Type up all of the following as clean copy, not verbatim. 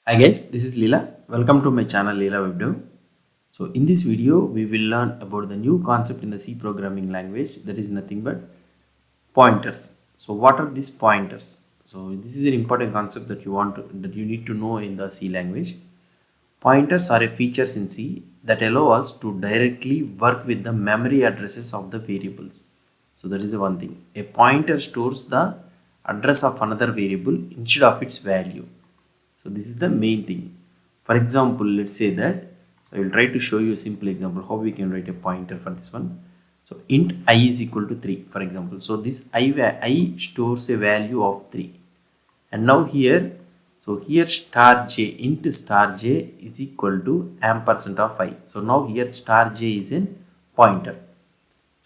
Hi guys, this is Leela. Welcome to my channel Leela Webdev. So in this video, we will learn about the new concept in the C programming language, that is nothing but pointers. So what are these pointers? So this is an important concept that you need to know in the C language. Pointers are a features in C that allow us to directly work with the memory addresses of the variables. So that is the one thing. A pointer stores the address of another variable instead of its value. So this is the main thing. For example, let's say that, so I will try to show you a simple example how we can write a pointer for this one. So int I is equal to 3, for example. So this I stores a value of 3. And now here, so here star j, int star j is equal to ampersand of I. So now here star j is a pointer.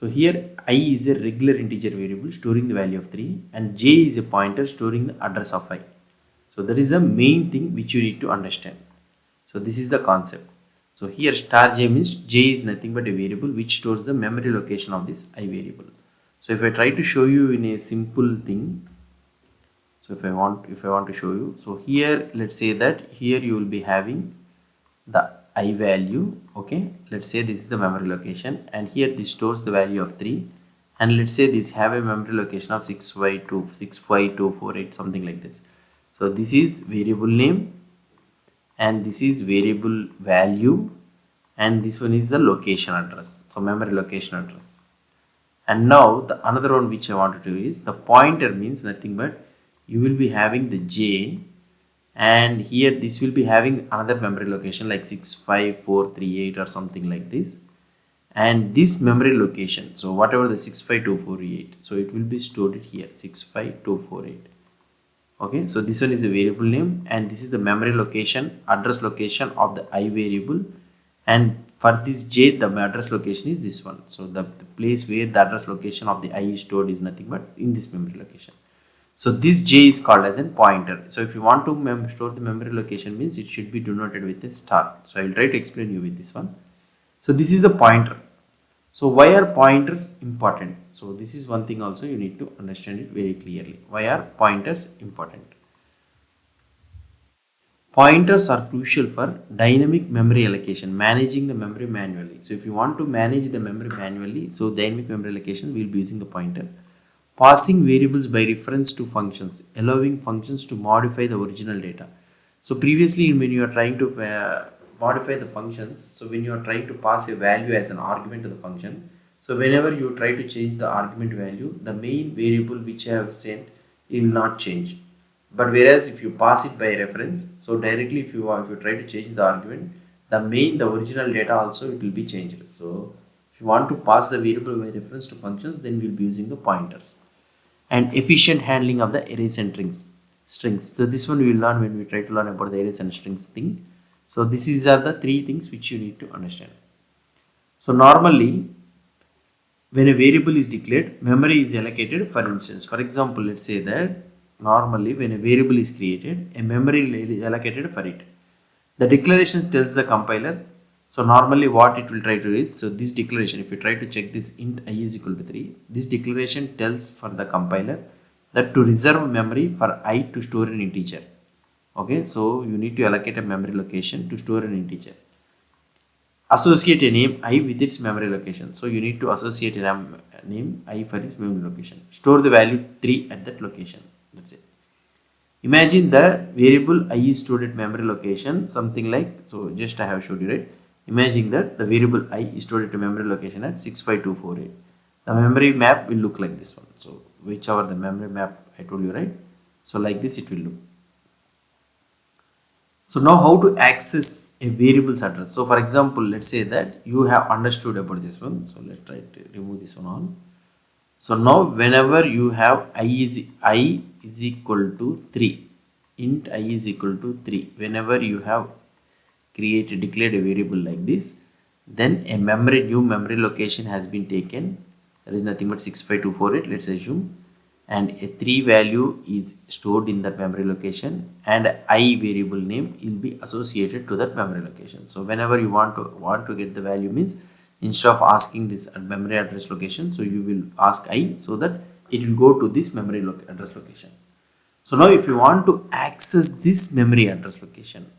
So here I is a regular integer variable storing the value of 3 and j is a pointer storing the address of I. So that is the main thing which you need to understand. So this is the concept. So here star j means j is nothing but a variable which stores the memory location of this I variable. So if I try to show you in a simple thing, so if I want to show you, so here let's say that here you will be having the I value. Okay, let's say this is the memory location and here this stores the value of 3 and let's say this have a memory location of 65248 something like this. So this is variable name and this is variable value and this one is the location address, so memory location address. And now the another one which I want to do is the pointer means nothing but you will be having the j and here this will be having another memory location like 65438 or something like this, and this memory location, so whatever the 65248, so it will be stored here 65248. Okay, so this one is a variable name and this is the memory location, address location of the I variable, and for this j the address location is this one. So the place where the address location of the I is stored is nothing but in this memory location. So this j is called as a pointer. So if you want to store the memory location means it should be denoted with a star. So I will try to explain you with this one. So this is the pointer. So why are pointers important? So this is one thing also you need to understand it very clearly. Why are pointers important? Pointers are crucial for dynamic memory allocation, managing the memory manually. So if you want to manage the memory manually, so dynamic memory allocation, we will be using the pointer. Passing variables by reference to functions, allowing functions to modify the original data. So previously when you are trying to modify the functions, so when you are trying to pass a value as an argument to the function, so whenever you try to change the argument value, the main variable which I have sent, it will not change. But whereas if you pass it by reference, so directly if you try to change the argument, the original data also it will be changed. So if you want to pass the variable by reference to functions, then we will be using the pointers. And efficient handling of the arrays and strings. So this one we will learn when we try to learn about the arrays and strings thing. So these are the three things which you need to understand. So normally when a variable is declared, memory is allocated. For instance, for example, let's say that normally when a variable is created, a memory is allocated for it. The declaration tells the compiler. So normally what it will try to do is, so this declaration, if you try to check this int I is equal to 3, this declaration tells for the compiler that to reserve memory for I to store an integer. Okay, so you need to allocate a memory location to store an integer. Associate a name I with its memory location. So you need to associate a name I for its memory location. Store the value 3 at that location. That's it. Imagine the variable I is stored at memory location, something like, so just I have showed you, right? Imagine that the variable I is stored at a memory location at 65248. The memory map will look like this one. So whichever the memory map I told you, right? So like this it will look. So now how to access a variable's address. So for example, let's say that you have understood about this one. So let's try to remove this one on. So now whenever you have I is equal to 3, int I is equal to 3, whenever you have declared a variable like this, then a new memory location has been taken. There is nothing but 65248, let's assume, and a 3 value is stored in that memory location and I variable name will be associated to that memory location. So whenever you want to get the value means, instead of asking this memory address location, so you will ask I, so that it will go to this memory address location. So now if you want to access this memory address location,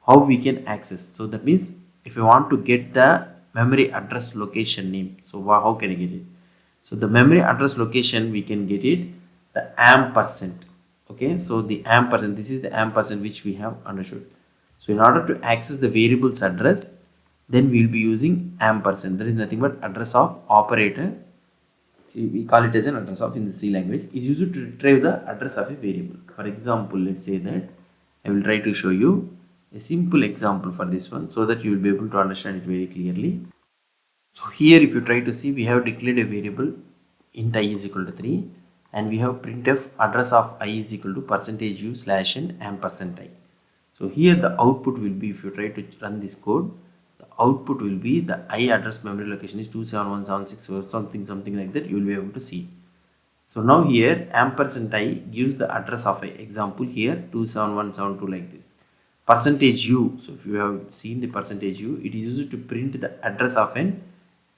how we can access? So that means if you want to get the memory address location name, so how can you get it? So the memory address location, we can get it the ampersand. Okay, so the ampersand, this is the ampersand which we have understood. So in order to access the variable's address, then we will be using ampersand. That is nothing but address of operator. We call it as an address of in the C language, is used to retrieve the address of a variable. For example, let's say that I will try to show you a simple example for this one so that you will be able to understand it very clearly. So here if you try to see, we have declared a variable int I is equal to 3 and we have printf address of I is equal to percentage u slash n ampersand I. So here the output will be, if you try to run this code, the output will be the I address memory location is 27176 or something like that, you will be able to see. So now here ampersand I gives the address of a example here 27172 like this. Percentage u, so if you have seen the percentage u, it is used to print the address of an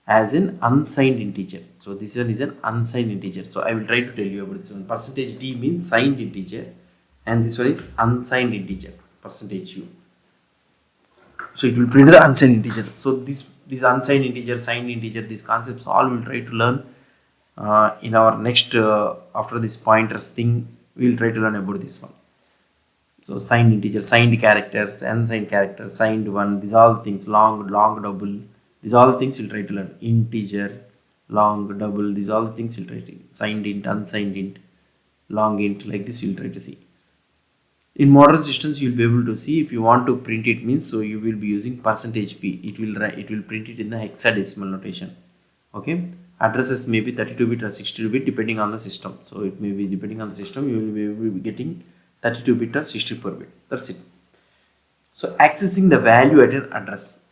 as an unsigned integer. So this one is an unsigned integer. So I will try to tell you about this one. Percentage d means signed integer and this one is unsigned integer, percentage u. So it will print the unsigned integer. So this unsigned integer, signed integer, these concepts all will try to learn in our next after this pointers thing, we will try to learn about this one. So signed integer, signed characters, unsigned characters, signed one, these all things, long, double, these all things you'll try to learn. Integer, long, double, these all things you'll try to, signed int, unsigned int, long int, like this you'll try to see. In modern systems you'll be able to see, if you want to print it means, so you will be using percentage p, it will print it in the hexadecimal notation. Okay, addresses may be 32-bit or 62-bit depending on the system. So it may be depending on the system, you will be getting 32-bit or 64-bit. That's it. So accessing the value at an address.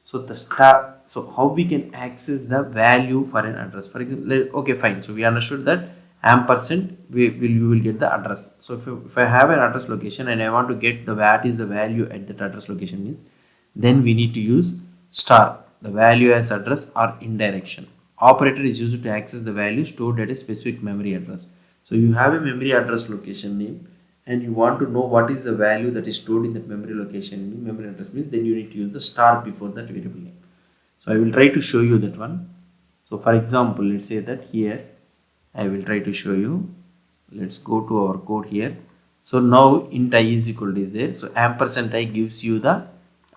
So how we can access the value for an address? For example, okay, fine. So we understood that ampersand you will get the address. So if I have an address location and I want to get the what is the value at that address location means, then we need to use star, the value as address or indirection. Operator is used to access the value stored at a specific memory address. So you have a memory address location name and you want to know what is the value that is stored in that memory location, memory address means, then you need to use the star before that variable name. So I will try to show you that one. So for example, let's say that here I will try to show you. Let's go to our code here. So now int I is equal to is there. So ampersand I gives you the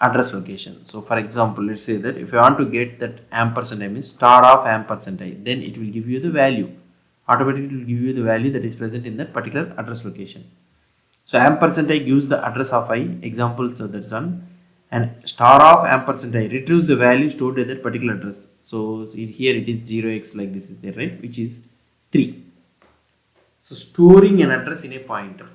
address location. So for example, let's say that if I want to get that ampersand I means star of ampersand I, then it will give you the value. Automatically it will give you the value that is present in that particular address location. So ampersand I gives the address of I, example, so that's one, and star of ampersand I retrieves the value stored at that particular address. So see here it is 0x like this is there, right, which is 3. So storing an address in a pointer.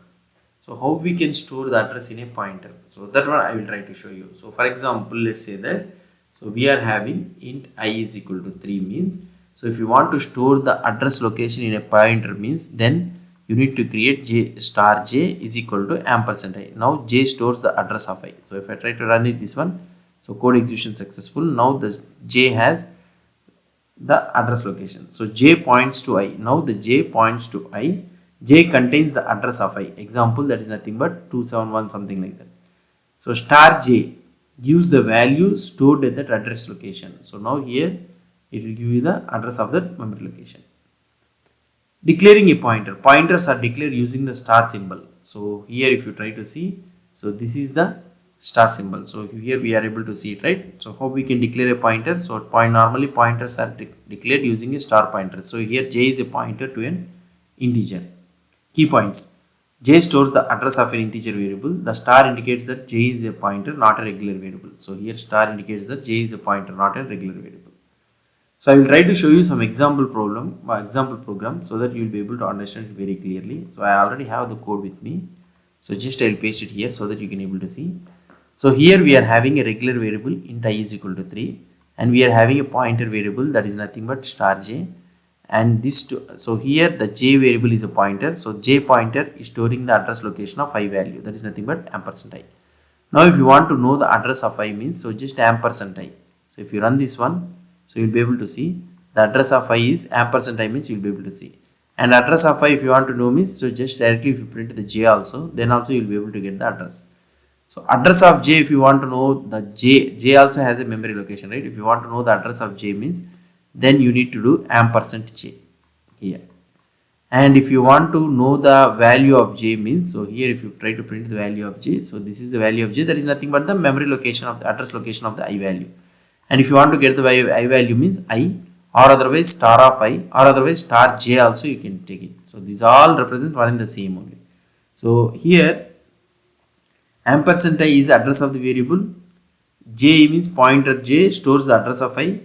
So how we can store the address in a pointer? So that one I will try to show you. So for example, let's say that, so we are having int I is equal to 3 means, so if you want to store the address location in a pointer means, then you need to create j star j is equal to ampersand I. Now j stores the address of I. So if I try to run it this one, so code execution successful. Now the j has the address location. So j points to I. Now the j points to I. J contains the address of I. Example, that is nothing but 271 something like that. So star j gives the value stored at that address location. So now here it will give you the address of that memory location. Declaring a pointer. Pointers are declared using the star symbol. So here if you try to see, so this is the star symbol. So here we are able to see it, right? So how we can declare a pointer? So normally pointers are declared using a star pointer. So here j is a pointer to an integer. Key points. J stores the address of an integer variable. The star indicates that j is a pointer, not a regular variable. So here star indicates that j is a pointer, not a regular variable. So I will try to show you some example program so that you will be able to understand it very clearly. So I already have the code with me. So just I will paste it here so that you can able to see. So here we are having a regular variable int I is equal to 3 and we are having a pointer variable that is nothing but star j, and this so here the j variable is a pointer. So j pointer is storing the address location of I value, that is nothing but ampersand I. Now if you want to know the address of I means, so just ampersand I. So if you run this one, so you will be able to see the address of I is ampersand I means you will be able to see. And address of I, if you want to know means, so just directly if you print the j also, then also you will be able to get the address. So address of j, if you want to know the j also has a memory location, right? If you want to know the address of j means, then you need to do ampersand j here. And if you want to know the value of j means, so here if you try to print the value of j, so this is the value of j, that is nothing but the memory location of the address location of the I value. And if you want to get the I value means I, or otherwise star of I, or otherwise star j also you can take it. So these all represent one and the same only. So here ampersand I is address of the variable, j means pointer j stores the address of I,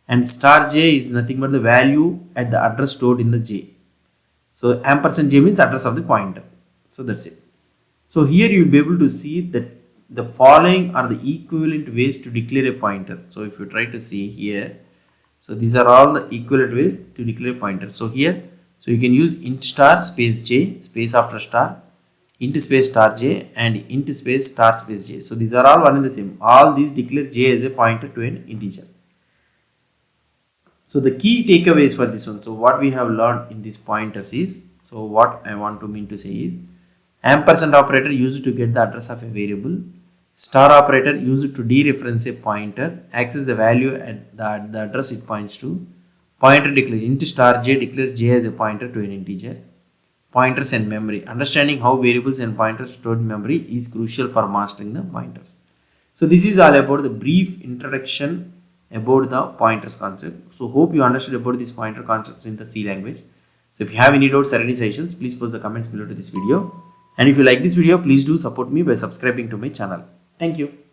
and star j is nothing but the value at the address stored in the j. So ampersand j means address of the pointer. So that's it. So here you will be able to see that the following are the equivalent ways to declare a pointer. So if you try to see here, so these are all the equivalent ways to declare a pointer. So here, so you can use int star space j, space after star, int space star j, and int space star space j. So these are all one and the same. All these declare j as a pointer to an integer. So the key takeaways for this one, so what we have learned in these pointers is, so what I want to mean to say is, ampersand operator used to get the address of a variable, star operator used to dereference a pointer, access the value at the address it points to, pointer declares int star j declares j as a pointer to an integer, pointers and memory. Understanding how variables and pointers stored in memory is crucial for mastering the pointers. So this is all about the brief introduction about the pointers concept. So hope you understood about these pointer concepts in the C language. So if you have any doubts or any suggestions, please post the comments below to this video. And if you like this video, please do support me by subscribing to my channel. Thank you.